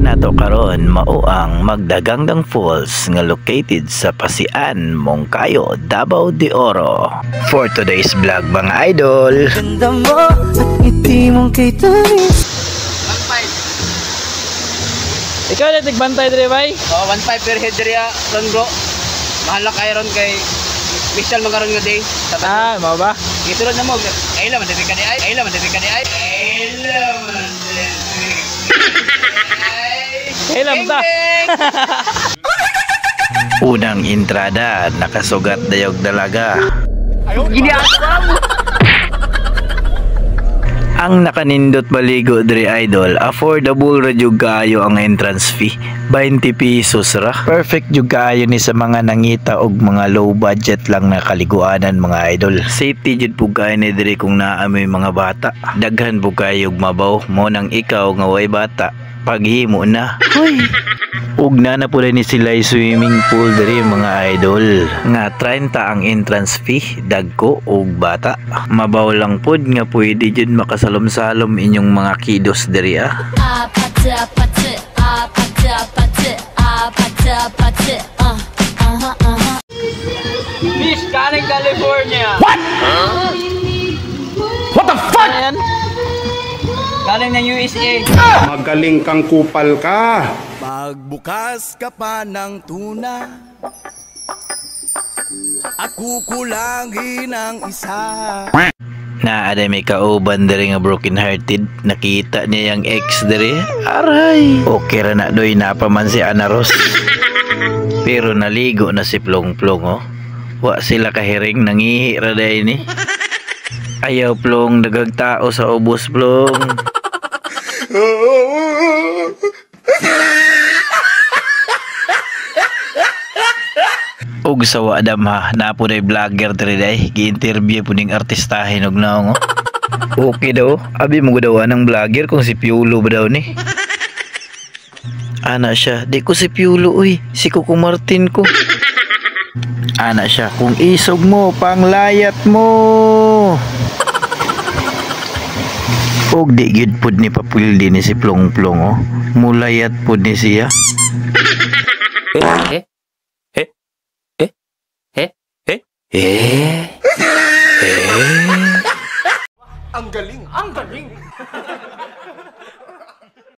Nato karon mao ang Magdaganggang Falls nga located sa Pasian, Moncayo, Davao de Oro. For today's vlog mga idol, ganda mo at ngiti mong kay Tanis. 1.5. Ikaw na tigbantay dire bay? Oh, 1.5 per head dire ron bro. Mahal ka iron kay special magaron nga day. Ah, mao ba? Ito na mo. Ay laman dito ka di ay. Ay laman dito ka di ay. Ay laman dito. Helam ta. Unang entrada, nakasugat dayog dalaga. Ang nakanindot baligo diri idol, affordable ra jud kaayo ang entrance fee, 20 pesos ra. Perfect jud kaayo ni sa mga nangita og mga low budget lang na kaliguanan mga idol. Safety jud pug kaayo ni diri kung naa may mga bata. Daghan pug kaayo og mabaw, mo nang ikaw nga way bata paghimo na. Hoy. Ug na pud ni sila swimming pool diri mga idol. Nga 30 ang entrance fee, dagko ug bata. Mabaw lang pud nga pwede jud makasalom-salom inyong mga kidos diri ah. Fish galing California. What? What the fuck? Ayan. Galing ng USA. Magaling kang kupal ka. Pagbukas ka pa ng tuna at kukulangin ang isa. Naada may kauban diri nga broken hearted. Nakita niya yung ex diri. Aray. Okay ra na doy napaman si Ana Ros. Pero naligo na si Plong Plong oh. Wa sila kahiring nangihi ra day ni. Ayaw Plong nagagtao sa ubos Plong. Og sa wadam ha, napo na vlogger diri day, gi-interview po ning artistahin og naong oh. Okay daw, abi mo daw anang vlogger kung si Piolo ba daw ni. Ana siya, di ko si Piolo uy, si Coco Martin ko. Ana siya, kung isog mo, panglayat mo. Og di gid pud ni papildi ni si Plong Plong oh. Mulayat pud ni siya. Ang galing! Ang galing!